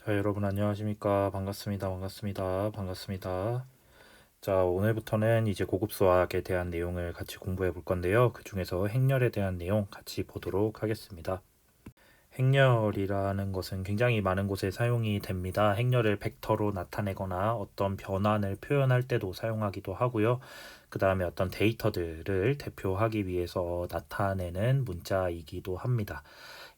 자, 여러분 안녕하십니까? 반갑습니다. 자, 오늘부터는 이제 고급 수학에 대한 내용을 같이 공부해 볼 건데요. 그 중에서 행렬에 대한 내용 같이 보도록 하겠습니다. 행렬이라는 것은 굉장히 많은 곳에 사용이 됩니다. 행렬을 벡터로 나타내거나 어떤 변환을 표현할 때도 사용하기도 하고요. 그 다음에 어떤 데이터들을 대표하기 위해서 나타내는 문자이기도 합니다.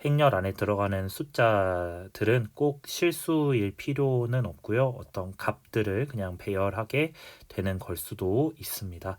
행렬 안에 들어가는 숫자들은 꼭 실수일 필요는 없고요. 어떤 값들을 그냥 배열하게 되는 걸 수도 있습니다.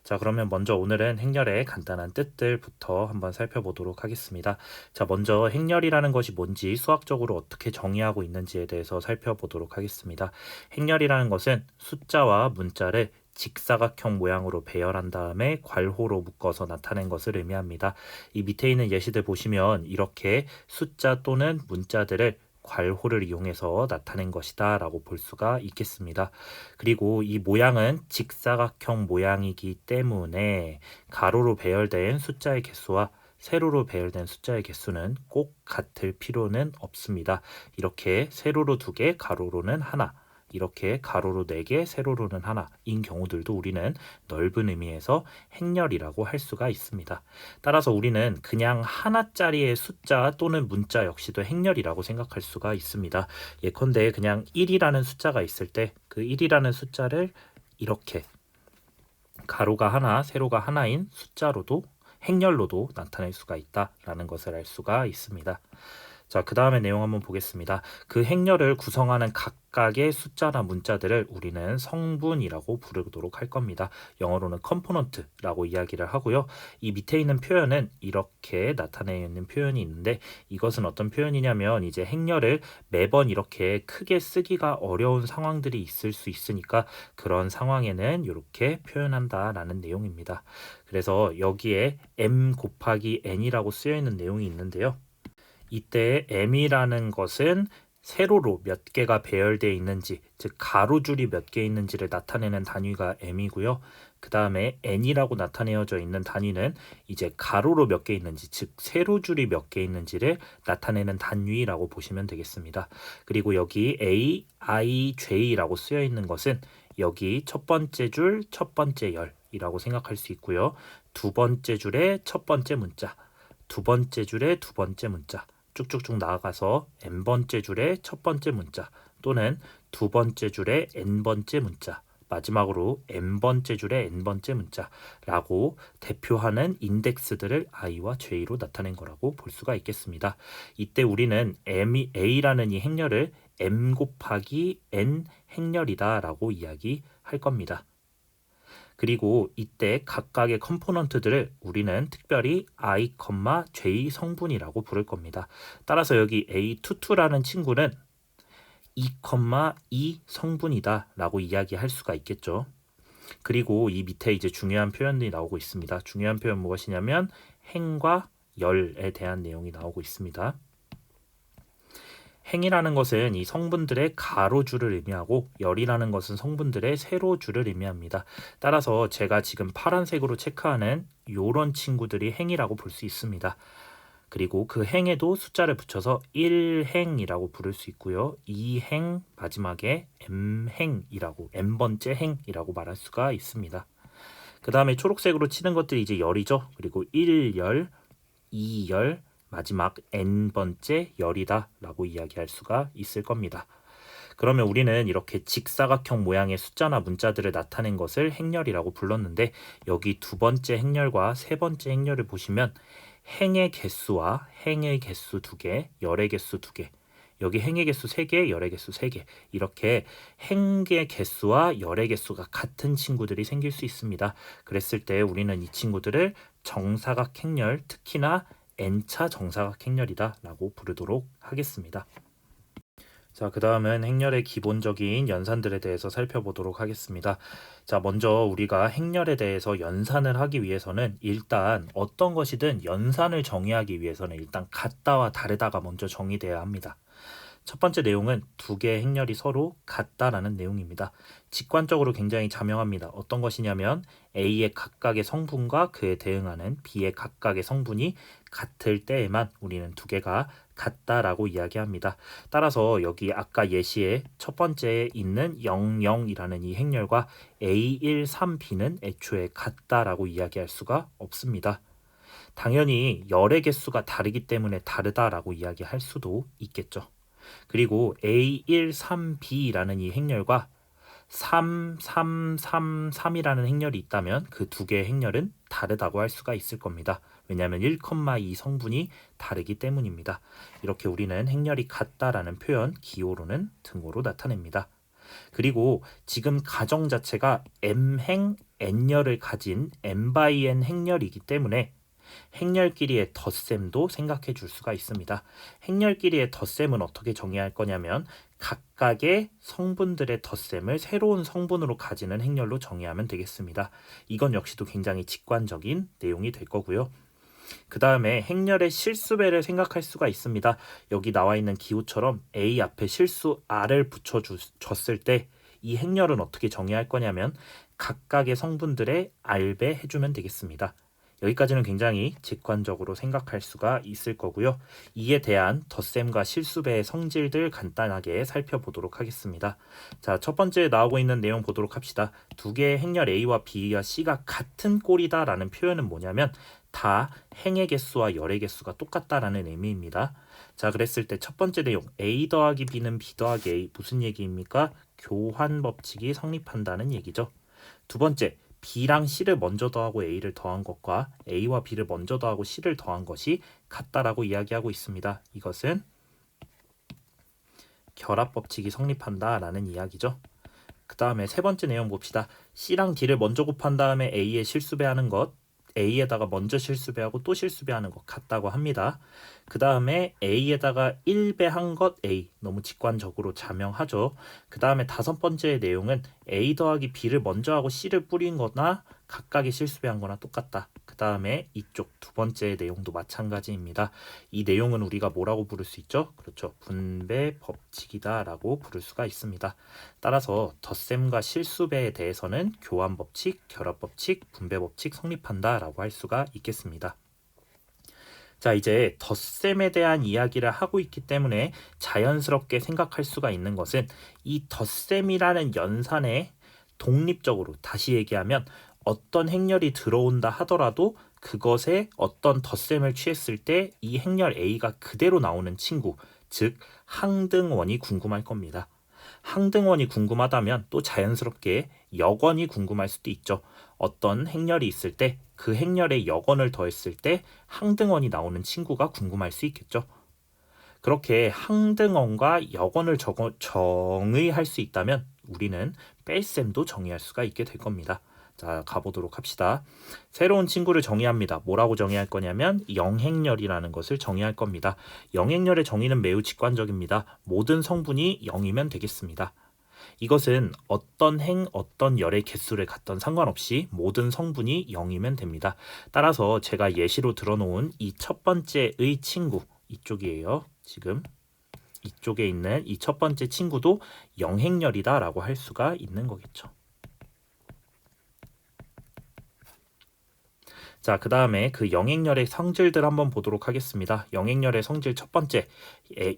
자, 그러면 먼저 오늘은 행렬의 간단한 뜻들부터 한번 살펴보도록 하겠습니다. 자, 먼저 행렬이라는 것이 뭔지 수학적으로 어떻게 정의하고 있는지에 대해서 살펴보도록 하겠습니다. 행렬이라는 것은 숫자와 문자를 직사각형 모양으로 배열한 다음에 괄호로 묶어서 나타낸 것을 의미합니다. 이 밑에 있는 예시들 보시면 이렇게 숫자 또는 문자들을 괄호를 이용해서 나타낸 것이다 라고 볼 수가 있겠습니다. 그리고 이 모양은 직사각형 모양이기 때문에 가로로 배열된 숫자의 개수와 세로로 배열된 숫자의 개수는 꼭 같을 필요는 없습니다. 이렇게 세로로 2개, 가로로는 하나, 이렇게 가로로 4개, 세로로는 하나인 경우들도 우리는 넓은 의미에서 행렬이라고 할 수가 있습니다. 따라서 우리는 그냥 하나짜리의 숫자 또는 문자 역시도 행렬이라고 생각할 수가 있습니다. 예컨대 그냥 1이라는 숫자가 있을 때 그 1이라는 숫자를 이렇게 가로가 하나, 세로가 하나인 숫자로도 행렬로도 나타낼 수가 있다라는 것을 알 수가 있습니다. 자, 그 다음에 내용 한번 보겠습니다. 그 행렬을 구성하는 각각의 숫자나 문자들을 우리는 성분이라고 부르도록 할 겁니다. 영어로는 컴포넌트라고 이야기를 하고요. 이 밑에 있는 표현은 이렇게 나타내는 표현이 있는데 이것은 어떤 표현이냐면 이제 행렬을 매번 이렇게 크게 쓰기가 어려운 상황들이 있을 수 있으니까 그런 상황에는 이렇게 표현한다라는 내용입니다. 그래서 여기에 m 곱하기 n이라고 쓰여 있는 내용이 있는데요. 이때 m이라는 것은 세로로 몇 개가 배열되어 있는지, 즉 가로줄이 몇 개 있는지를 나타내는 단위가 m이고요. 그 다음에 n이라고 나타내어져 있는 단위는 이제 가로로 몇 개 있는지, 즉 세로줄이 몇 개 있는지를 나타내는 단위라고 보시면 되겠습니다. 그리고 여기 a, i, j라고 쓰여 있는 것은 여기 첫 번째 줄, 첫 번째 열이라고 생각할 수 있고요. 두 번째 줄의 첫 번째 문자, 두 번째 줄의 두 번째 문자, 쭉쭉쭉 나아가서 n번째 줄의 첫 번째 문자 또는 두 번째 줄의 n번째 문자, 마지막으로 n번째 줄의 n번째 문자라고 대표하는 인덱스들을 i와 j로 나타낸 거라고 볼 수가 있겠습니다. 이때 우리는 a라는 이 행렬을 m 곱하기 n 행렬이다 라고 이야기할 겁니다. 그리고 이때 각각의 컴포넌트들을 우리는 특별히 i, j 성분이라고 부를 겁니다. 따라서 여기 a22라는 친구는 2, 2 성분이다 라고 이야기할 수가 있겠죠. 그리고 이 밑에 이제 중요한 표현들이 나오고 있습니다. 중요한 표현 무엇이냐면 행과 열에 대한 내용이 나오고 있습니다. 행이라는 것은 이 성분들의 가로줄을 의미하고 열이라는 것은 성분들의 세로줄을 의미합니다. 따라서 제가 지금 파란색으로 체크하는 이런 친구들이 행이라고 볼 수 있습니다. 그리고 그 행에도 숫자를 붙여서 1행이라고 부를 수 있고요. 2행 마지막에 m행이라고 n번째 행이라고 말할 수가 있습니다. 그 다음에 초록색으로 치는 것들이 이제 열이죠. 그리고 1열, 2열, 마지막 n번째 열이다 라고 이야기할 수가 있을 겁니다. 그러면 우리는 이렇게 직사각형 모양의 숫자나 문자들을 나타낸 것을 행렬이라고 불렀는데 여기 두 번째 행렬과 세 번째 행렬을 보시면 행의 개수와 행의 개수 2개, 열의 개수 2개, 여기 행의 개수 3개, 열의 개수 3개 이렇게 행의 개수와 열의 개수가 같은 친구들이 생길 수 있습니다. 그랬을 때 우리는 이 친구들을 정사각 행렬, 특히나 n차 정사각 행렬이다 라고 부르도록 하겠습니다. 자, 그 다음은 행렬의 기본적인 연산들에 대해서 살펴보도록 하겠습니다. 자, 먼저 우리가 행렬에 대해서 연산을 하기 위해서는 일단 어떤 것이든 연산을 정의하기 위해서는 일단 같다와 다르다가 먼저 정의되어야 합니다. 첫 번째 내용은 두 개의 행렬이 서로 같다라는 내용입니다. 직관적으로 굉장히 자명합니다. 어떤 것이냐면 A의 각각의 성분과 그에 대응하는 B의 각각의 성분이 같을 때에만 우리는 두 개가 같다라고 이야기합니다. 따라서 여기 아까 예시에 첫 번째에 있는 00이라는 이 행렬과 A13B는 애초에 같다라고 이야기할 수가 없습니다. 당연히 열의 개수가 다르기 때문에 다르다라고 이야기할 수도 있겠죠. 그리고 A13B라는 이 행렬과 3333이라는 행렬이 있다면 그 두 개의 행렬은 다르다고 할 수가 있을 겁니다. 왜냐하면 1,2 성분이 다르기 때문입니다. 이렇게 우리는 행렬이 같다라는 표현 기호로는 등호로 나타냅니다. 그리고 지금 가정 자체가 m행 n열을 가진 m/n 행렬이기 때문에 행렬끼리의 덧셈도 생각해 줄 수가 있습니다. 행렬끼리의 덧셈은 어떻게 정의할 거냐면 각각의 성분들의 덧셈을 새로운 성분으로 가지는 행렬로 정의하면 되겠습니다. 이건 역시도 굉장히 직관적인 내용이 될 거고요. 그 다음에 행렬의 실수배를 생각할 수가 있습니다. 여기 나와 있는 기호처럼 A 앞에 실수 R을 붙여줬을 때 이 행렬은 어떻게 정의할 거냐면 각각의 성분들의 R배 해주면 되겠습니다. 여기까지는 굉장히 직관적으로 생각할 수가 있을 거고요. 이에 대한 덧셈과 실수배의 성질들 간단하게 살펴보도록 하겠습니다. 자, 첫 번째 나오고 있는 내용 보도록 합시다. 두 개의 행렬 A와 B와 C가 같은 꼴이다 라는 표현은 뭐냐면 다 행의 개수와 열의 개수가 똑같다라는 의미입니다. 자, 그랬을 때 첫 번째 내용 A 더하기 B는 B 더하기 A 무슨 얘기입니까? 교환 법칙이 성립한다는 얘기죠. 두 번째 B랑 C를 먼저 더하고 A를 더한 것과 A와 B를 먼저 더하고 C를 더한 것이 같다라고 이야기하고 있습니다. 이것은 결합 법칙이 성립한다라는 이야기죠. 그 다음에 세 번째 내용 봅시다. C랑 D를 먼저 곱한 다음에 A의 실수배하는 것, A에다가 먼저 실수배하고 또 실수배하는 것 같다고 합니다. 그 다음에 A에다가 1배한 것 A, 너무 직관적으로 자명하죠. 그 다음에 다섯 번째 내용은 A 더하기 B를 먼저 하고 C를 뿌린 거나 각각의 실수배한 거나 똑같다. 그 다음에 이쪽 두 번째 내용도 마찬가지입니다. 이 내용은 우리가 뭐라고 부를 수 있죠? 그렇죠. 분배 법칙이다 라고 부를 수가 있습니다. 따라서 덧셈과 실수배에 대해서는 교환 법칙, 결합 법칙, 분배 법칙 성립한다 라고 할 수가 있겠습니다. 자, 이제 덧셈에 대한 이야기를 하고 있기 때문에 자연스럽게 생각할 수가 있는 것은 이 덧셈이라는 연산에 독립적으로 다시 얘기하면 어떤 행렬이 들어온다 하더라도 그것에 어떤 덧셈을 취했을 때 이 행렬 A가 그대로 나오는 친구, 즉 항등원이 궁금할 겁니다. 항등원이 궁금하다면 또 자연스럽게 역원이 궁금할 수도 있죠. 어떤 행렬이 있을 때 그 행렬에 역원을 더했을 때 항등원이 나오는 친구가 궁금할 수 있겠죠. 그렇게 항등원과 역원을 정의할 수 있다면 우리는 뺄셈도 정의할 수가 있게 될 겁니다. 자, 가보도록 합시다. 새로운 친구를 정의합니다. 뭐라고 정의할 거냐면 영행렬이라는 것을 정의할 겁니다. 영행렬의 정의는 매우 직관적입니다. 모든 성분이 0이면 되겠습니다. 이것은 어떤 행, 어떤 열의 개수를 갖던 상관없이 모든 성분이 0이면 됩니다. 따라서 제가 예시로 들어놓은 이 첫 번째의 친구, 이쪽이에요. 지금 이쪽에 있는 이 첫 번째 친구도 영행열이다 라고 할 수가 있는 거겠죠. 자, 그 다음에 그 영행열의 성질들 한번 보도록 하겠습니다. 영행열의 성질 첫 번째,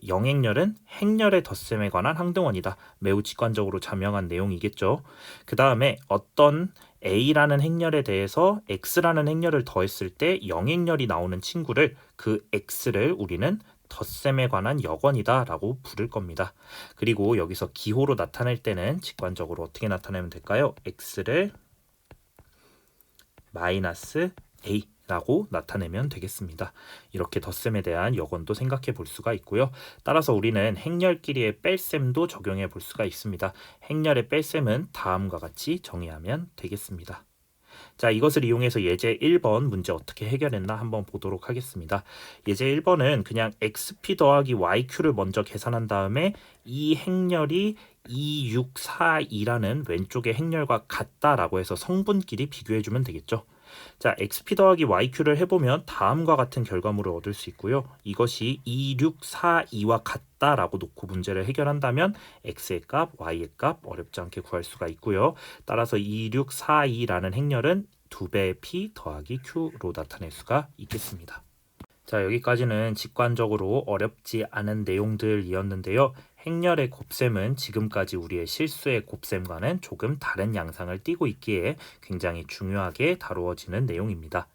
영행열은 행열의 덧셈에 관한 항등원이다. 매우 직관적으로 자명한 내용이겠죠. 그 다음에 어떤 A라는 행열에 대해서 X라는 행열을 더했을 때 영행열이 나오는 친구를 그 X를 우리는 덧셈에 관한 역원이다 라고 부를 겁니다. 그리고 여기서 기호로 나타낼 때는 직관적으로 어떻게 나타내면 될까요? X를 마이너스 A라고 나타내면 되겠습니다. 이렇게 덧셈에 대한 역원도 생각해 볼 수가 있고요. 따라서 우리는 행렬끼리의 뺄셈도 적용해 볼 수가 있습니다. 행렬의 뺄셈은 다음과 같이 정의하면 되겠습니다. 자, 이것을 이용해서 예제 1번 문제 어떻게 해결했나 한번 보도록 하겠습니다. 예제 1번은 그냥 xp 더하기 yq를 먼저 계산한 다음에 이 행렬이 2642라는 왼쪽의 행렬과 같다라고 해서 성분끼리 비교해주면 되겠죠. 자, xp 더하기 yq를 해보면 다음과 같은 결과물을 얻을 수 있고요. 이것이 2642와 같다라고 놓고 문제를 해결한다면 x의 값, y의 값 어렵지 않게 구할 수가 있고요. 따라서 2642라는 행렬은 2배 p 더하기 q로 나타낼 수가 있겠습니다. 자, 여기까지는 직관적으로 어렵지 않은 내용들이었는데요. 행렬의 곱셈은 지금까지 우리의 실수의 곱셈과는 조금 다른 양상을 띠고 있기에 굉장히 중요하게 다루어지는 내용입니다.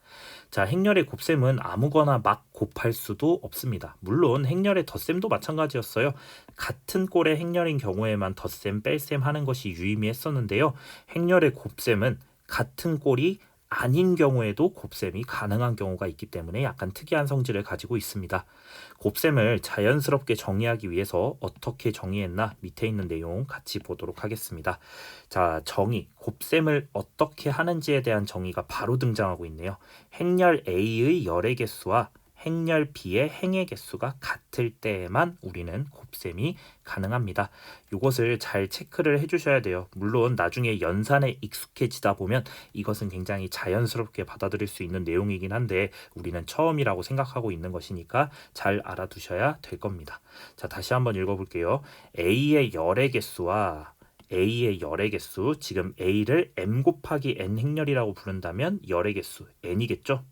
자, 행렬의 곱셈은 아무거나 막 곱할 수도 없습니다. 물론 행렬의 덧셈도 마찬가지였어요. 같은 꼴의 행렬인 경우에만 덧셈, 뺄셈 하는 것이 유의미했었는데요. 행렬의 곱셈은 같은 꼴이 아닌 경우에도 곱셈이 가능한 경우가 있기 때문에 약간 특이한 성질을 가지고 있습니다. 곱셈을 자연스럽게 정의하기 위해서 어떻게 정의했나 밑에 있는 내용 같이 보도록 하겠습니다. 자, 정의, 곱셈을 어떻게 하는지에 대한 정의가 바로 등장하고 있네요. 행렬 A의 열의 개수와 행렬 B의 행의 개수가 같을 때에만 우리는 곱셈이 가능합니다. 이것을 잘 체크를 해주셔야 돼요. 물론 나중에 연산에 익숙해지다 보면 이것은 굉장히 자연스럽게 받아들일 수 있는 내용이긴 한데 우리는 처음이라고 생각하고 있는 것이니까 잘 알아두셔야 될 겁니다. 자, 다시 한번 읽어볼게요. A의 열의 개수와 A의 열의 개수, 지금 A를 m 곱하기 n 행렬이라고 부른다면 열의 개수 n이겠죠?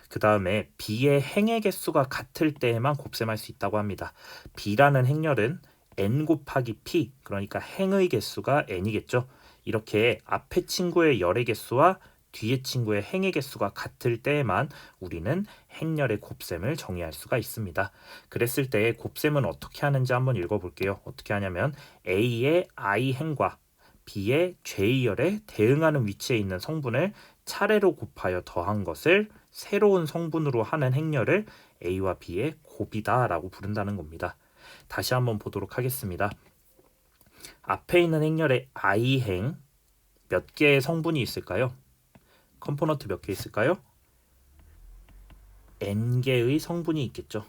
그 다음에 B의 행의 개수가 같을 때에만 곱셈할 수 있다고 합니다. B라는 행렬은 n 곱하기 p, 그러니까 행의 개수가 n이겠죠. 이렇게 앞에 친구의 열의 개수와 뒤에 친구의 행의 개수가 같을 때에만 우리는 행렬의 곱셈을 정의할 수가 있습니다. 그랬을 때 곱셈은 어떻게 하는지 한번 읽어볼게요. 어떻게 하냐면 A의 i행과 B의 j열에 대응하는 위치에 있는 성분을 차례로 곱하여 더한 것을 새로운 성분으로 하는 행렬을 A와 B의 곱이다 라고 부른다는 겁니다. 다시 한번 보도록 하겠습니다. 앞에 있는 행렬의 i행 몇 개의 성분이 있을까요? 컴포넌트 몇 개 있을까요? n개의 성분이 있겠죠.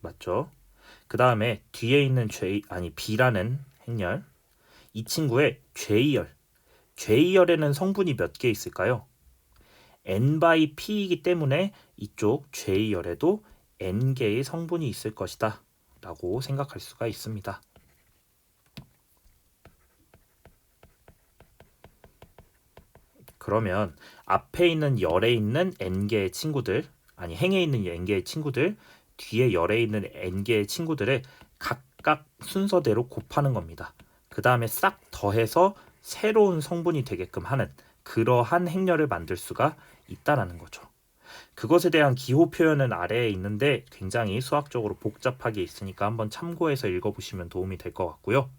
맞죠? 그 다음에 뒤에 있는 B라는 행렬, 이 친구의 J열에는 성분이 몇 개 있을까요? n by p이기 때문에 이쪽 J열에도 n개의 성분이 있을 것이다 라고 생각할 수가 있습니다. 그러면 앞에 있는 열에 있는 n개의 친구들, 행에 있는 n개의 친구들, 뒤에 열에 있는 n개의 친구들을 각각 순서대로 곱하는 겁니다. 그 다음에 싹 더해서 새로운 성분이 되게끔 하는 그러한 행렬을 만들 수가 있다라는 거죠. 그것에 대한 기호 표현은 아래에 있는데 굉장히 수학적으로 복잡하게 있으니까 한번 참고해서 읽어보시면 도움이 될 것 같고요.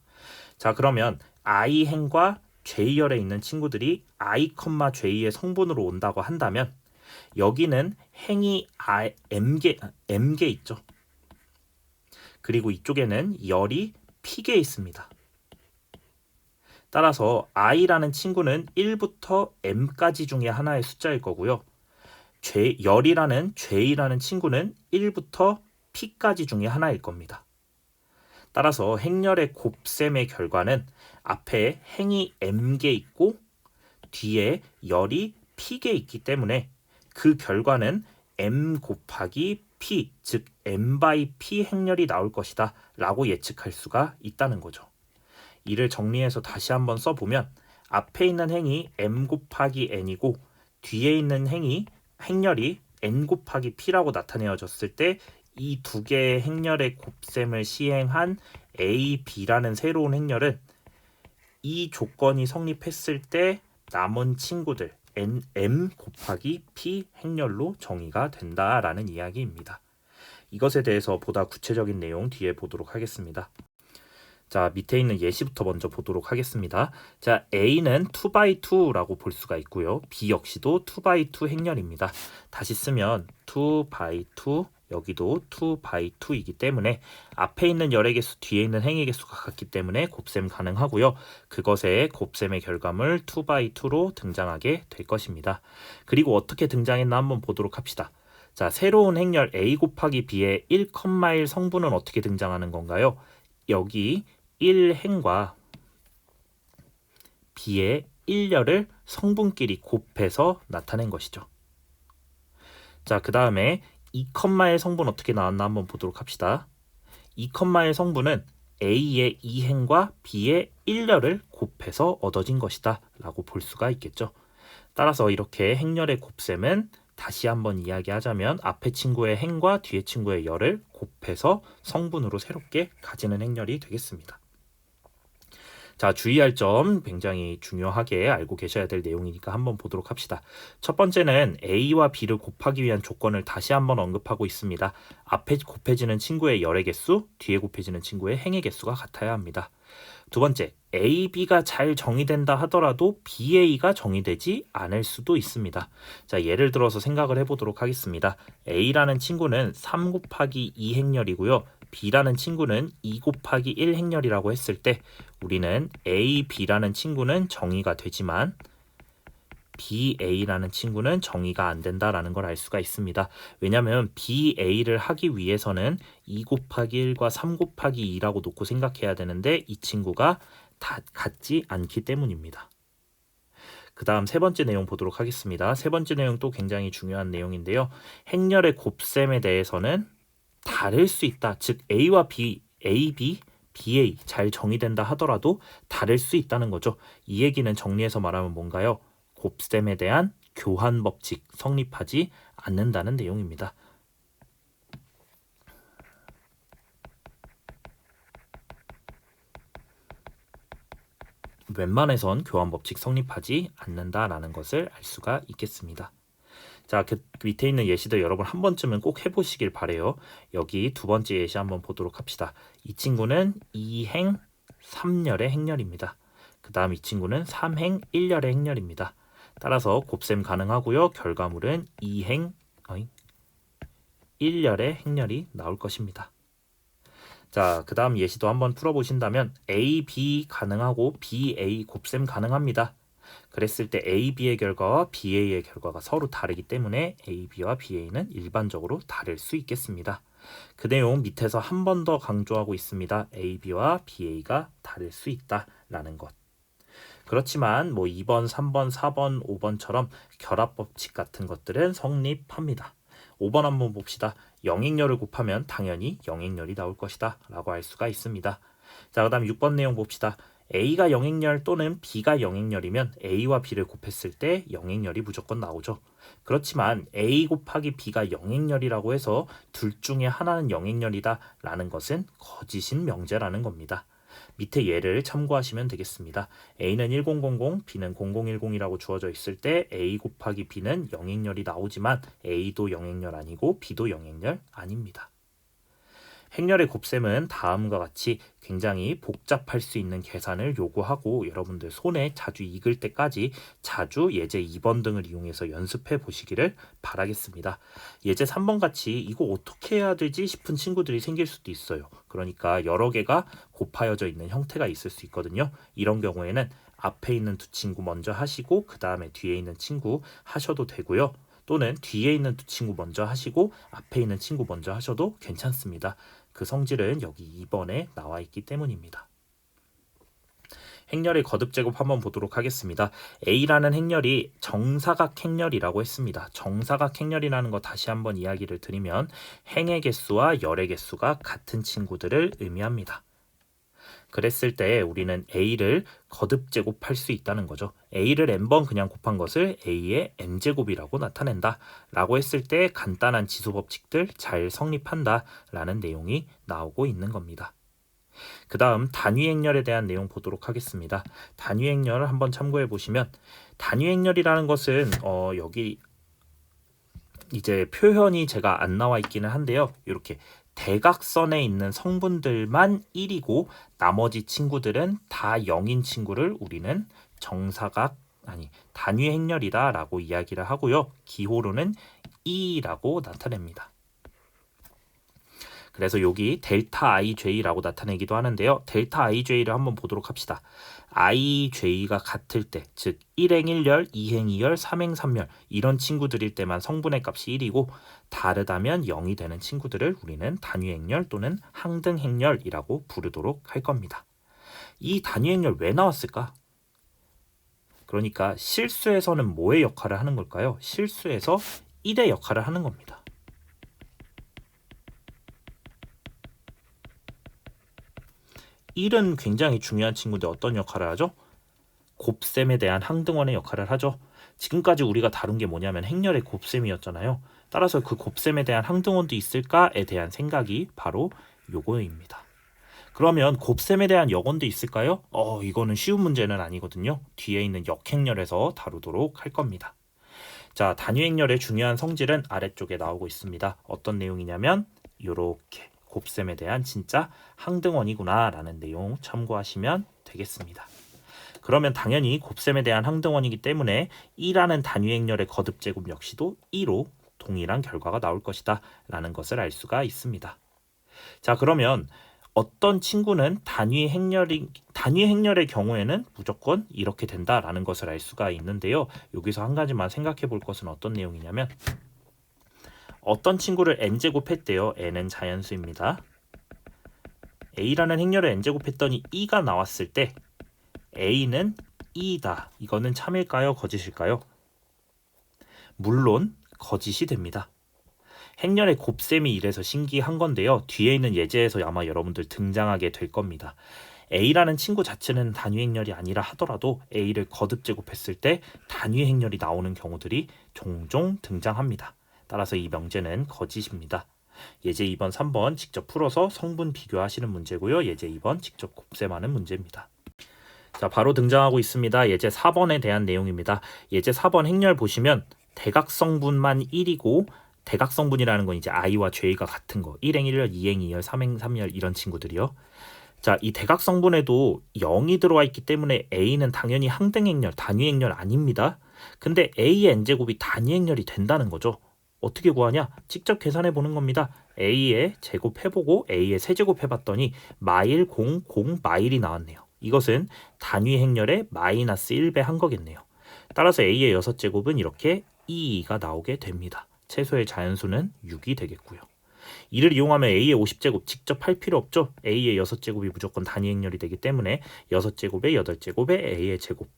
자, 그러면 i행과 j열에 있는 친구들이 i, j의 성분으로 온다고 한다면 여기는 행이 m개 있죠. 그리고 이쪽에는 열이 p개 있습니다. 따라서 i라는 친구는 1부터 m까지 중에 하나의 숫자일 거고요. 열이라는 j라는 친구는 1부터 p까지 중에 하나일 겁니다. 따라서 행렬의 곱셈의 결과는 앞에 행이 m개 있고 뒤에 열이 p개 있기 때문에 그 결과는 m 곱하기 p, 즉 m by p 행렬이 나올 것이다 라고 예측할 수가 있다는 거죠. 이를 정리해서 다시 한번 써보면 앞에 있는 행이 m 곱하기 n이고 뒤에 있는 행렬이 n 곱하기 p라고 나타내어졌을 때 이 두 개의 행렬의 곱셈을 시행한 a, b라는 새로운 행렬은 이 조건이 성립했을 때 남은 친구들 m 곱하기 p 행렬로 정의가 된다라는 이야기입니다. 이것에 대해서 보다 구체적인 내용 뒤에 보도록 하겠습니다. 자, 밑에 있는 예시부터 먼저 보도록 하겠습니다. 자, A는 2x2라고 볼 수가 있고요. B 역시도 2x2 행렬입니다. 다시 쓰면 2x2, 여기도 2x2이기 때문에 앞에 있는 열의 개수, 뒤에 있는 행의 개수가 같기 때문에 곱셈 가능하고요. 그것의 곱셈의 결과물 2x2로 등장하게 될 것입니다. 그리고 어떻게 등장했나 한번 보도록 합시다. 자, 새로운 행렬 A 곱하기 B의 1,1 성분은 어떻게 등장하는 건가요? 여기 1행과 B의 1열을 성분끼리 곱해서 나타낸 것이죠. 자, 그 다음에 2,1 성분 어떻게 나왔나 한번 보도록 합시다. 2,1 성분은 A의 2행과 B의 1열을 곱해서 얻어진 것이다 라고 볼 수가 있겠죠. 따라서 이렇게 행렬의 곱셈은 다시 한번 이야기하자면 앞에 친구의 행과 뒤에 친구의 열을 곱해서 성분으로 새롭게 가지는 행렬이 되겠습니다. 자, 주의할 점 굉장히 중요하게 알고 계셔야 될 내용이니까 한번 보도록 합시다. 첫 번째는 A와 B를 곱하기 위한 조건을 다시 한번 언급하고 있습니다. 앞에 곱해지는 친구의 열의 개수, 뒤에 곱해지는 친구의 행의 개수가 같아야 합니다. 두 번째, A, B가 잘 정의된다 하더라도 BA가 정의되지 않을 수도 있습니다. 자, 예를 들어서 생각을 해보도록 하겠습니다. A라는 친구는 3 곱하기 2 행렬이고요. B라는 친구는 2 곱하기 1 행렬이라고 했을 때 우리는 A, B라는 친구는 정의가 되지만 BA라는 친구는 정의가 안 된다라는 걸 알 수가 있습니다. 왜냐하면 BA를 하기 위해서는 2 곱하기 1과 3 곱하기 2라고 놓고 생각해야 되는데 이 친구가 다 같지 않기 때문입니다. 그 다음 세 번째 내용 보도록 하겠습니다. 세 번째 내용도 굉장히 중요한 내용인데요. 행렬의 곱셈에 대해서는 다를 수 있다. 즉 A와 B, A, B, BA 잘 정의된다 하더라도 다를 수 있다는 거죠. 이 얘기는 정리해서 말하면 뭔가요? 곱셈에 대한 교환 법칙 성립하지 않는다는 내용입니다. 웬만해선 교환 법칙 성립하지 않는다라는 것을 알 수가 있겠습니다. 자, 그 밑에 있는 예시들 여러분 한 번쯤은 꼭 해보시길 바래요. 여기 두 번째 예시 한번 보도록 합시다. 이 친구는 2행 3열의 행렬입니다. 그 다음 이 친구는 3행 1열의 행렬입니다. 따라서 곱셈 가능하고요. 결과물은 2행 1열의 행렬이 나올 것입니다. 자, 그 다음 예시도 한번 풀어보신다면 A, B 가능하고 B, A 곱셈 가능합니다. 그랬을 때 A, B의 결과와 BA의 결과가 서로 다르기 때문에 A, B와 BA는 일반적으로 다를 수 있겠습니다. 그 내용 밑에서 한 번 더 강조하고 있습니다. A, B와 BA가 다를 수 있다라는 것. 그렇지만 뭐 2번, 3번, 4번, 5번처럼 결합법칙 같은 것들은 성립합니다. 5번 한번 봅시다. 영행열을 곱하면 당연히 영행열이 나올 것이다 라고 할 수가 있습니다. 자, 그 다음 6번 내용 봅시다. A가 영행열 또는 B가 영행열이면 A와 B를 곱했을 때 영행열이 무조건 나오죠. 그렇지만 A 곱하기 B가 영행열이라고 해서 둘 중에 하나는 영행열이다 라는 것은 거짓인 명제라는 겁니다. 밑에 예를 참고하시면 되겠습니다. A는 1000, B는 0010이라고 주어져 있을 때 A 곱하기 B는 영행열이 나오지만 A도 영행열 아니고 B도 영행열 아닙니다. 행렬의 곱셈은 다음과 같이 굉장히 복잡할 수 있는 계산을 요구하고 여러분들 손에 자주 익을 때까지 자주 예제 2번 등을 이용해서 연습해 보시기를 바라겠습니다. 예제 3번 같이 이거 어떻게 해야 되지 싶은 친구들이 생길 수도 있어요. 그러니까 여러 개가 곱하여져 있는 형태가 있을 수 있거든요. 이런 경우에는 앞에 있는 두 친구 먼저 하시고 그 다음에 뒤에 있는 친구 하셔도 되고요. 또는 뒤에 있는 두 친구 먼저 하시고 앞에 있는 친구 먼저 하셔도 괜찮습니다. 그 성질은 여기 2번에 나와 있기 때문입니다. 행렬의 거듭 제곱 한번 보도록 하겠습니다. A라는 행렬이 정사각 행렬이라고 했습니다. 정사각 행렬이라는 거 다시 한번 이야기를 드리면 행의 개수와 열의 개수가 같은 친구들을 의미합니다. 그랬을 때 우리는 A를 거듭 제곱할 수 있다는 거죠. A를 n번 그냥 곱한 것을 A의 n제곱이라고 나타낸다 라고 했을 때 간단한 지수 법칙들 잘 성립한다 라는 내용이 나오고 있는 겁니다. 그 다음 단위행렬에 대한 내용 보도록 하겠습니다. 단위행렬을 한번 참고해 보시면 단위행렬이라는 것은 여기 이제 표현이 제가 안 나와 있기는 한데요. 이렇게 대각선에 있는 성분들만 1이고 나머지 친구들은 다 0인 친구를 우리는 단위 행렬이다 라고 이야기를 하고요. 기호로는 2라고 나타냅니다. 그래서 여기 델타 IJ라고 나타내기도 하는데요. 델타 IJ를 한번 보도록 합시다. IJ가 같을 때, 즉 1행 1열, 2행 2열, 3행 3열 이런 친구들일 때만 성분의 값이 1이고 다르다면 0이 되는 친구들을 우리는 단위행렬 또는 항등행렬이라고 부르도록 할 겁니다. 이 단위행렬 왜 나왔을까? 그러니까 실수에서는 뭐의 역할을 하는 걸까요? 실수에서 1의 역할을 하는 겁니다. (1은) 굉장히 중요한 친구인데 어떤 역할을 하죠? 곱셈에 대한 항등원의 역할을 하죠. 지금까지 우리가 다룬 게 뭐냐면 행렬의 곱셈이었잖아요. 따라서 그 곱셈에 대한 항등원도 있을까에 대한 생각이 바로 요거입니다. 그러면 곱셈에 대한 역원도 있을까요? 이거는 쉬운 문제는 아니거든요. 뒤에 있는 역행렬에서 다루도록 할 겁니다. 자, 단위행렬의 중요한 성질은 아래쪽에 나오고 있습니다. 어떤 내용이냐면 요렇게 곱셈에 대한 진짜 항등원이구나 라는 내용 참고하시면 되겠습니다. 그러면 당연히 곱셈에 대한 항등원이기 때문에 2라는 단위행렬의 거듭제곱 역시도 2로 동일한 결과가 나올 것이다 라는 것을 알 수가 있습니다. 자, 그러면 어떤 친구는 단위 행렬의 경우에는 무조건 이렇게 된다라는 것을 알 수가 있는데요. 여기서 한 가지만 생각해 볼 것은 어떤 내용이냐면 어떤 친구를 n제곱했대요. n은 자연수입니다. a라는 행렬을 n제곱했더니 2가 나왔을 때 a는 2이다. 이거는 참일까요? 거짓일까요? 물론 거짓이 됩니다. 행렬의 곱셈이 이래서 신기한 건데요. 뒤에 있는 예제에서 아마 여러분들 등장하게 될 겁니다. A라는 친구 자체는 단위 행렬이 아니라 하더라도 A를 거듭 제곱했을 때 단위 행렬이 나오는 경우들이 종종 등장합니다. 따라서 이 명제는 거짓입니다. 예제 2번, 3번 직접 풀어서 성분 비교하시는 문제고요. 예제 2번 직접 곱셈하는 문제입니다. 자, 바로 등장하고 있습니다. 예제 4번에 대한 내용입니다. 예제 4번 행렬 보시면 대각성분만 1이고 대각성분이라는 건 이제 i와 j가 같은 거 1행 1열, 2행 2열, 3행 3열 이런 친구들이요. 자, 이 대각성분에도 0이 들어와 있기 때문에 a는 당연히 항등행렬, 단위행렬 아닙니다. 근데 a의 n제곱이 단위행렬이 된다는 거죠. 어떻게 구하냐? 직접 계산해 보는 겁니다. a의 제곱 해보고 a의 세제곱 해봤더니 마일 0, 0 마일이 나왔네요. 이것은 단위행렬의 마이너스 1배 한 거겠네요. 따라서 a의 6제곱은 이렇게 2가 나오게 됩니다. 최소의 자연수는 6이 되겠고요. 이를 이용하면 a의 50제곱 직접 할 필요 없죠. a의 6제곱이 무조건 단위행렬이 되기 때문에 6제곱에 8제곱에 a의 제곱.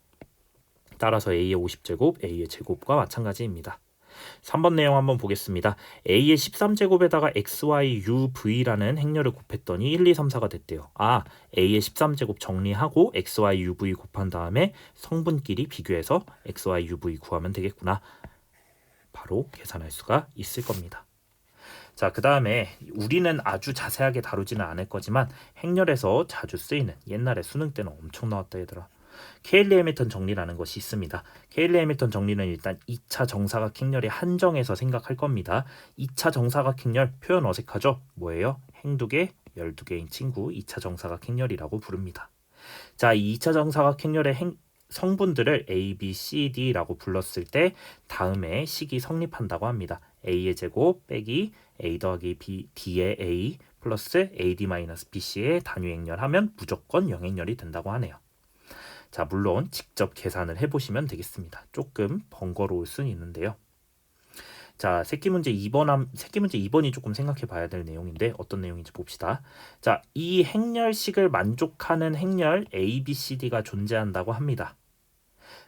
따라서 a의 50제곱, a의 제곱과 마찬가지입니다. 3번 내용 한번 보겠습니다. a의 13제곱에다가 xy, u, v라는 행렬을 곱했더니 1, 2, 3, 4가 됐대요. a의 13제곱 정리하고 xy, u, v 곱한 다음에 성분끼리 비교해서 xy, u, v 구하면 되겠구나. 바로 계산할 수가 있을 겁니다. 자, 그 다음에 우리는 아주 자세하게 다루지는 않을 거지만 행렬에서 자주 쓰이는 옛날에 수능 때는 엄청 나왔다 얘들아. 케일리 해밀턴 정리라는 것이 있습니다. 케일리 해밀턴 정리는 일단 2차 정사각 행렬의 한정에서 생각할 겁니다. 2차 정사각 행렬 표현 어색하죠? 뭐예요? 행 2개, 12개인 친구 2차 정사각 행렬이라고 부릅니다. 자, 이 2차 정사각 행렬의 성분들을 A, B, C, D라고 불렀을 때 다음에 식이 성립한다고 합니다. A의 제곱 빼기 A 더하기 B, D의 A 플러스 AD-BC의 단위행렬 하면 무조건 영행렬이 된다고 하네요. 자, 물론 직접 계산을 해보시면 되겠습니다. 조금 번거로울 수는 있는데요. 자, 새끼 문제 2번이 조금 생각해 봐야 될 내용인데 어떤 내용인지 봅시다. 자, 이 행렬식을 만족하는 행렬 A, B, C, D가 존재한다고 합니다.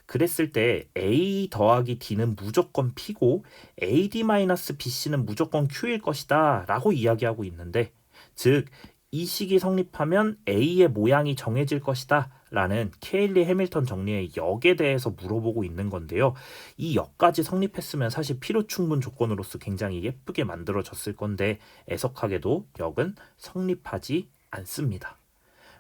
그랬을 때 A 더하기 D는 무조건 P고 AD-BC는 무조건 Q일 것이다 라고 이야기하고 있는데, 즉 이 식이 성립하면 A의 모양이 정해질 것이다 라는 케일리 해밀턴 정리의 역에 대해서 물어보고 있는 건데요. 이 역까지 성립했으면 사실 필요충분 조건으로서 굉장히 예쁘게 만들어졌을 건데 애석하게도 역은 성립하지 않습니다.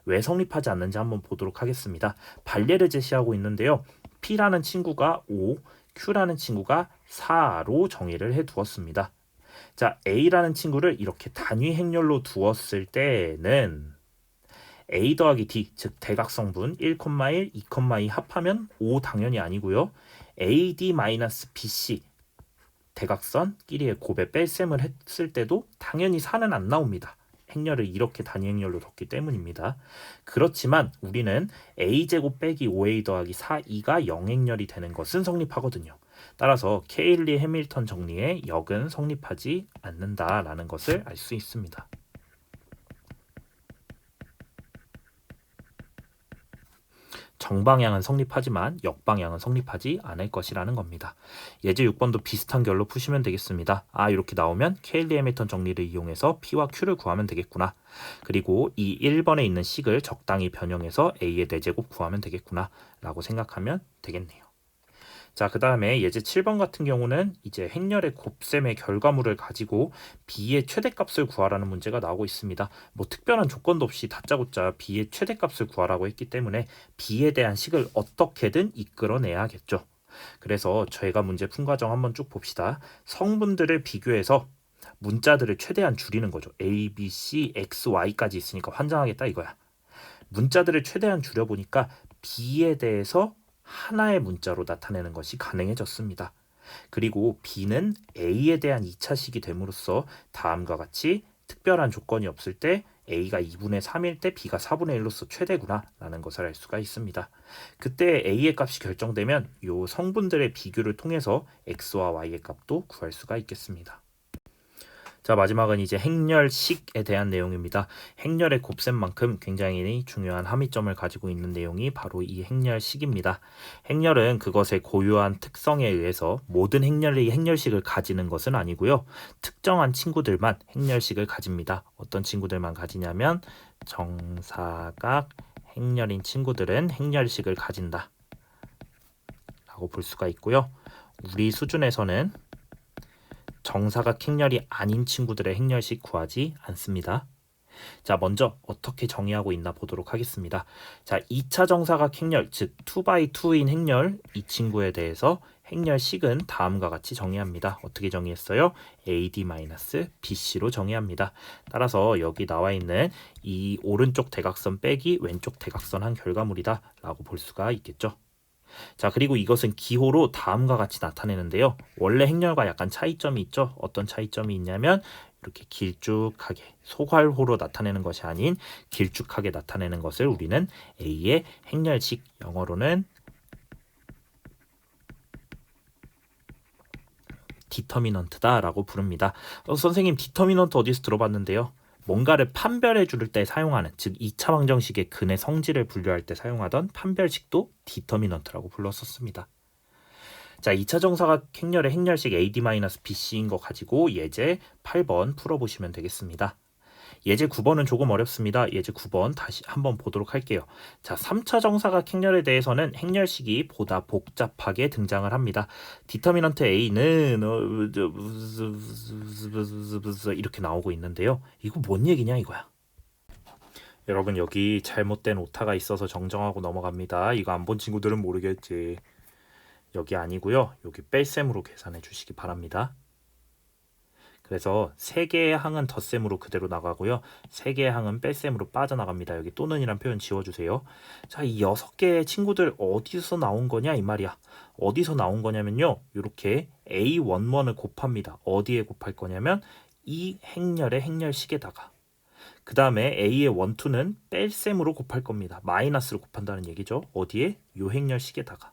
왜 성립하지 않는지 한번 보도록 하겠습니다. 반례를 제시하고 있는데요. P라는 친구가 5, Q라는 친구가 4로 정의를 해두었습니다. 자, A라는 친구를 이렇게 단위 행렬로 두었을 때는 A 더하기 D, 즉 대각성분 1,1, 2,2 합하면 5 당연히 아니고요. AD-BC 대각선끼리의 곱에 뺄셈을 했을 때도 당연히 4는 안 나옵니다. 행렬을 이렇게 단위 행렬로 뒀기 때문입니다. 그렇지만 우리는 a제곱 빼기 5a 더하기 4, 2가 영행렬이 되는 것은 성립하거든요. 따라서 케일리 해밀턴 정리의 역은 성립하지 않는다라는 것을 알 수 있습니다. 정방향은 성립하지만 역방향은 성립하지 않을 것이라는 겁니다. 예제 6번도 비슷한 결로 푸시면 되겠습니다. 이렇게 나오면 케일리 해밀턴 정리를 이용해서 P와 Q를 구하면 되겠구나. 그리고 이 1번에 있는 식을 적당히 변형해서 A의 4제곱 구하면 되겠구나 라고 생각하면 되겠네요. 자, 그 다음에 예제 7번 같은 경우는 이제 행렬의 곱셈의 결과물을 가지고 b의 최대값을 구하라는 문제가 나오고 있습니다. 뭐 특별한 조건도 없이 다짜고짜 b의 최대값을 구하라고 했기 때문에 b에 대한 식을 어떻게든 이끌어내야겠죠. 그래서 저희가 문제 푼 과정 한번 쭉 봅시다. 성분들을 비교해서 문자들을 최대한 줄이는 거죠. A, B, C, X, Y까지 있으니까 환장하겠다 이거야. 문자들을 최대한 줄여보니까 B에 대해서 하나의 문자로 나타내는 것이 가능해졌습니다. 그리고 B는 A에 대한 2차식이 됨으로써 다음과 같이 특별한 조건이 없을 때 A가 2분의 3일 때 B가 4분의 1로서 최대구나 라는 것을 알 수가 있습니다. 그때 A의 값이 결정되면 이 성분들의 비교를 통해서 X와 Y의 값도 구할 수가 있겠습니다. 자, 마지막은 이제 행렬식에 대한 내용입니다. 행렬의 곱셈만큼 굉장히 중요한 함의점을 가지고 있는 내용이 바로 이 행렬식입니다. 행렬은 그것의 고유한 특성에 의해서 모든 행렬이 행렬식을 가지는 것은 아니고요. 특정한 친구들만 행렬식을 가집니다. 어떤 친구들만 가지냐면 정사각 행렬인 친구들은 행렬식을 가진다 라고 볼 수가 있고요. 우리 수준에서는 정사각 행렬이 아닌 친구들의 행렬식 구하지 않습니다. 자, 먼저 어떻게 정의하고 있나 보도록 하겠습니다. 자, 2차 정사각 행렬, 즉 2x2인 행렬 이 친구에 대해서 행렬식은 다음과 같이 정의합니다. 어떻게 정의했어요? AD-BC로 정의합니다. 따라서 여기 나와 있는 이 오른쪽 대각선 빼기 왼쪽 대각선 한 결과물이다 라고 볼 수가 있겠죠. 자, 그리고 이것은 기호로 다음과 같이 나타내는데요. 원래 행렬과 약간 차이점이 있죠. 어떤 차이점이 있냐면 이렇게 길쭉하게 소괄호로 나타내는 것이 아닌 길쭉하게 나타내는 것을 우리는 A의 행렬식, 영어로는 디터미넌트다 라고 부릅니다. 선생님, 디터미넌트 어디서 들어봤는데요? 뭔가를 판별해 줄 때 사용하는, 즉 2차 방정식의 근의 성질을 분류할 때 사용하던 판별식도 디터미넌트라고 불렀었습니다. 자, 2차 정사각 행렬의 행렬식 AD-BC인 거 가지고 예제 8번 풀어보시면 되겠습니다. 예제 9번은 조금 어렵습니다. 예제 9번 다시 한번 보도록 할게요. 자, 3차 정사각 행렬에 대해서는 행렬식이 보다 복잡하게 등장을 합니다. 디터미넌트 A는 이렇게 나오고 있는데요. 이거 뭔 얘기냐 이거야. 여러분, 여기 잘못된 오타가 있어서 정정하고 넘어갑니다. 이거 안 본 친구들은 모르겠지. 여기 아니고요. 여기 뺄셈으로 계산해 주시기 바랍니다. 그래서 3개의 항은 덧셈으로 그대로 나가고요. 3개의 항은 뺄셈으로 빠져나갑니다. 여기 또는이란 표현 지워주세요. 자, 이 6개의 친구들 어디서 나온 거냐 이 말이야. 어디서 나온 거냐면요. 이렇게 A11을 곱합니다. 어디에 곱할 거냐면 이 행렬의 행렬식에다가. 그 다음에 A의 1, 2는 뺄셈으로 곱할 겁니다. 마이너스로 곱한다는 얘기죠. 어디에? 요 행렬식에다가.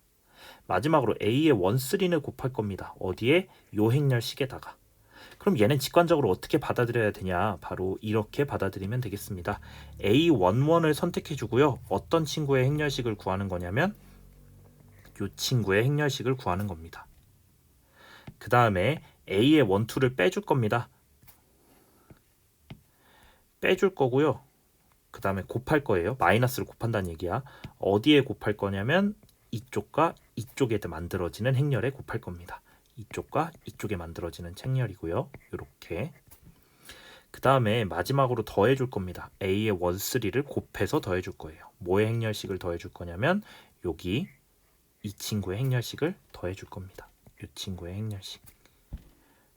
마지막으로 A의 1, 3는 곱할 겁니다. 어디에? 요 행렬식에다가. 그럼 얘는 직관적으로 어떻게 받아들여야 되냐? 바로 이렇게 받아들이면 되겠습니다. A11을 선택해 주고요. 어떤 친구의 행렬식을 구하는 거냐면 이 친구의 행렬식을 구하는 겁니다. 그 다음에 A의 1, 2를 빼줄 겁니다. 빼줄 거고요. 그 다음에 곱할 거예요. 마이너스를 곱한다는 얘기야. 어디에 곱할 거냐면 이쪽과 이쪽에 만들어지는 행렬에 곱할 겁니다. 이쪽과 이쪽에 만들어지는 행렬이고요. 이렇게. 그 다음에 마지막으로 더해줄 겁니다. A의 1, 3를 곱해서 더해줄 거예요. 뭐의 행렬식을 더해줄 거냐면 여기 이 친구의 행렬식을 더해줄 겁니다. 이 친구의 행렬식.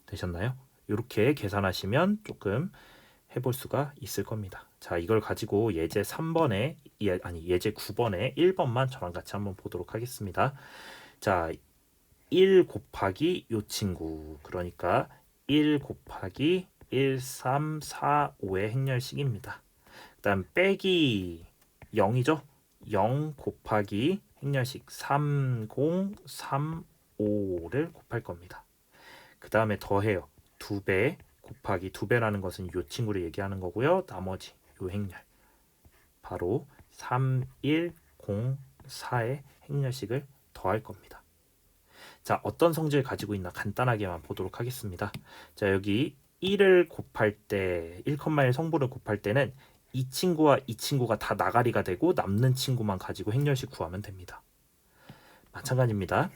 되셨나요? 이렇게 계산하시면 조금 해볼 수가 있을 겁니다. 자, 이걸 가지고 예제 3번에 예제 9번에 1번만 저랑 같이 한번 보도록 하겠습니다. 자, 1 곱하기 요 친구, 그러니까 1 곱하기 1, 3, 4, 5의 행렬식입니다. 그 다음 빼기 0이죠. 0 곱하기 행렬식 3, 0, 3, 5를 곱할 겁니다. 그 다음에 더해요. 2배 곱하기 2배라는 것은 요 친구를 얘기하는 거고요. 나머지 요 행렬 바로 3, 1, 0, 4의 행렬식을 더할 겁니다. 자, 어떤 성질을 가지고 있나 간단하게만 보도록 하겠습니다. 자, 여기 1을 곱할 때 1,1 성분을 곱할 때는 이 친구와 이 친구가 다 나가리가 되고 남는 친구만 가지고 행렬식 구하면 됩니다. 마찬가지입니다.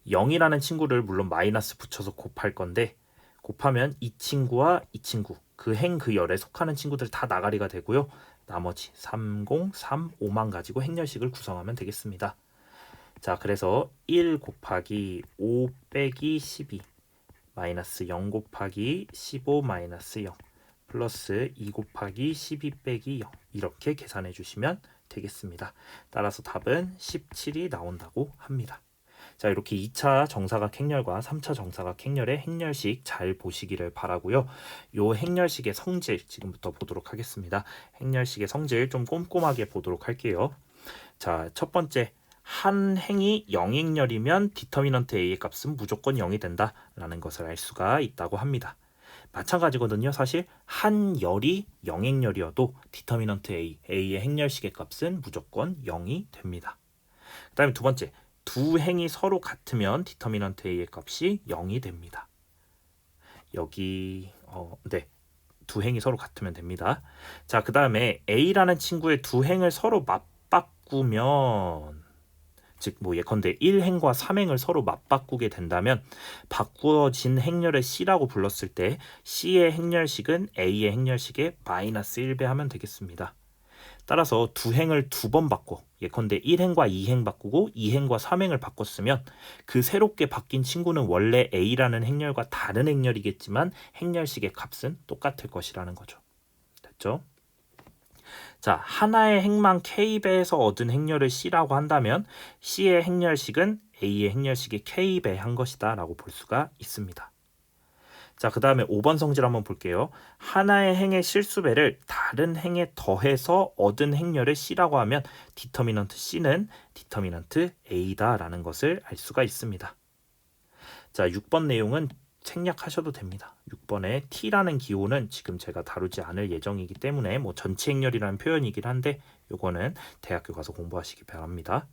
0이라는 친구를 물론 마이너스 붙여서 곱할 건데 곱하면 이 친구와 이 친구 그 행 그 열에 속하는 친구들 다 나가리가 되고요. 나머지 30, 3, 5만 가지고 행렬식을 구성하면 되겠습니다. 자, 그래서 1 곱하기 5 빼기 12 마이너스 0 곱하기 15 마이너스 0 플러스 2 곱하기 12 빼기 0 이렇게 계산해 주시면 되겠습니다. 따라서 답은 17이 나온다고 합니다. 자, 이렇게 2차 정사각 행렬과 3차 정사각 행렬의 행렬식 잘 보시기를 바라고요. 요 행렬식의 성질 지금부터 보도록 하겠습니다. 행렬식의 성질 좀 꼼꼼하게 보도록 할게요. 자, 첫 번째, 한 행이 0행렬이면 디터미넌트 A의 값은 무조건 0이 된다라는 것을 알 수가 있다고 합니다. 마찬가지거든요. 사실 한 열이 0행렬이어도 디터미넌트 A의 행렬식의 값은 무조건 0이 됩니다. 그 다음에 두 번째, 두 행이 서로 같으면 디터미넌트 A의 값이 0이 됩니다. 여기 네, 두 행이 서로 같으면 됩니다. 자, 그 다음에 A라는 친구의 두 행을 서로 맞바꾸면 즉 뭐 예컨대 1행과 3행을 서로 맞바꾸게 된다면 바꾸어진 행렬을 C라고 불렀을 때 C의 행렬식은 A의 행렬식에 마이너스 1배 하면 되겠습니다. 따라서 두 행을 두 번 바꿔 예컨대 1행과 2행 바꾸고 2행과 3행을 바꿨으면 그 새롭게 바뀐 친구는 원래 A라는 행렬과 다른 행렬이겠지만 행렬식의 값은 똑같을 것이라는 거죠. 됐죠? 자, 하나의 행만 K배에서 얻은 행렬을 C라고 한다면 C의 행렬식은 A의 행렬식이 K배 한 것이다 라고 볼 수가 있습니다. 자, 그 다음에 5번 성질 한번 볼게요. 하나의 행의 실수배를 다른 행에 더해서 얻은 행렬을 C라고 하면 디터미넌트 C는 디터미넌트 A다 라는 것을 알 수가 있습니다. 자, 6번 내용은 생략하셔도 됩니다. 6번에 T라는 기호는 지금 제가 다루지 않을 예정이기 때문에 뭐 전치 행렬이라는 표현이긴 한데 요거는 대학교 가서 공부하시기 바랍니다.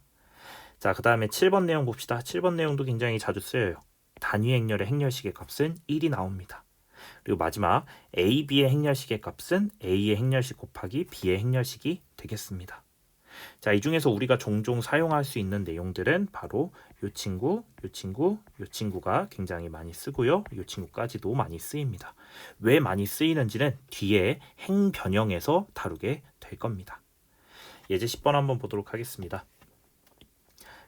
자, 그 다음에 7번 내용 봅시다. 7번 내용도 굉장히 자주 쓰여요. 단위 행렬의 행렬식의 값은 1이 나옵니다. 그리고 마지막 A, B의 행렬식의 값은 A의 행렬식 곱하기 B의 행렬식이 되겠습니다. 자, 이 중에서 우리가 종종 사용할 수 있는 내용들은 바로 요 친구, 요 친구, 요 친구가 굉장히 많이 쓰고요. 요 친구까지도 많이 쓰입니다. 왜 많이 쓰이는지는 뒤에 행 변형에서 다루게 될 겁니다. 예제 10번 한번 보도록 하겠습니다.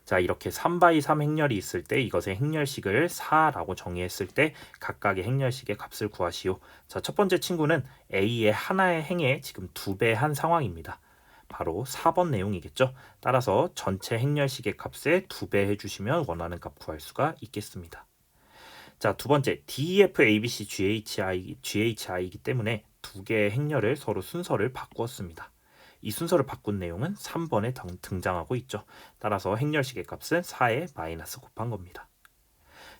자, 이렇게 3x3 행렬이 있을 때 이것의 행렬식을 4라고 정의했을 때 각각의 행렬식의 값을 구하시오. 자, 첫 번째 친구는 A의 하나의 행에 지금 2배 한 상황입니다. 바로 4번 내용이겠죠. 따라서 전체 행렬식의 값에 2배 해주시면 원하는 값 구할 수가 있겠습니다. 자, 두 번째 DEF, ABC, GHI이기 때문에 두 개의 행렬을 서로 순서를 바꾸었습니다. 이 순서를 바꾼 내용은 3번에 등장하고 있죠. 따라서 행렬식의 값은 4에 마이너스 곱한 겁니다.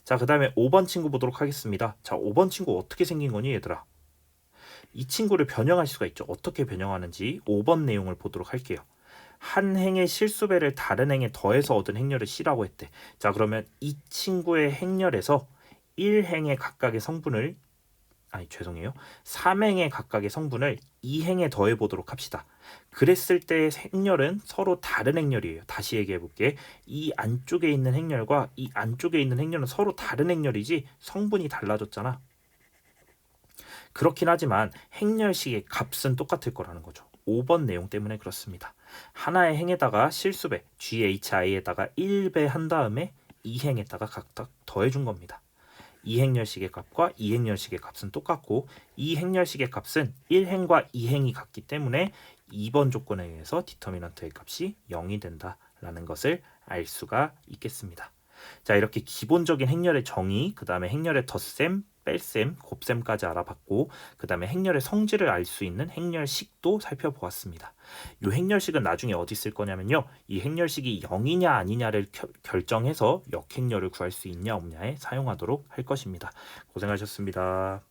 자, 그 다음에 5번 친구 보도록 하겠습니다. 자, 5번 친구 어떻게 생긴 거니 얘들아? 이 친구를 변형할 수가 있죠. 어떻게 변형하는지 5번 내용을 보도록 할게요. 한 행의 실수배를 다른 행에 더해서 얻은 행렬을 C라고 했대. 자, 그러면 이 친구의 행렬에서 1행의 각각의 성분을 3행의 각각의 성분을 2행에 더해 보도록 합시다. 그랬을 때의 행렬은 서로 다른 행렬이에요. 다시 얘기해 볼게. 이 안쪽에 있는 행렬과 이 안쪽에 있는 행렬은 서로 다른 행렬이지 성분이 달라졌잖아. 그렇긴 하지만 행렬식의 값은 똑같을 거라는 거죠. 5번 내용 때문에 그렇습니다. 하나의 행에다가 실수배 GHI에다가 1배 한 다음에 2행에다가 각각 더해준 겁니다. 이 행렬식의 값과 이 행렬식의 값은 똑같고 이 행렬식의 값은 1행과 2행이 같기 때문에 2번 조건에 의해서 디터미넌트의 값이 0이 된다라는 것을 알 수가 있겠습니다. 자, 이렇게 기본적인 행렬의 정의, 그 다음에 행렬의 덧셈, 뺄셈, 곱셈까지 알아봤고 그 다음에 행렬의 성질을 알 수 있는 행렬식도 살펴보았습니다. 이 행렬식은 나중에 어디 쓸 거냐면요. 이 행렬식이 0이냐 아니냐를 결정해서 역행렬을 구할 수 있냐 없냐에 사용하도록 할 것입니다. 고생하셨습니다.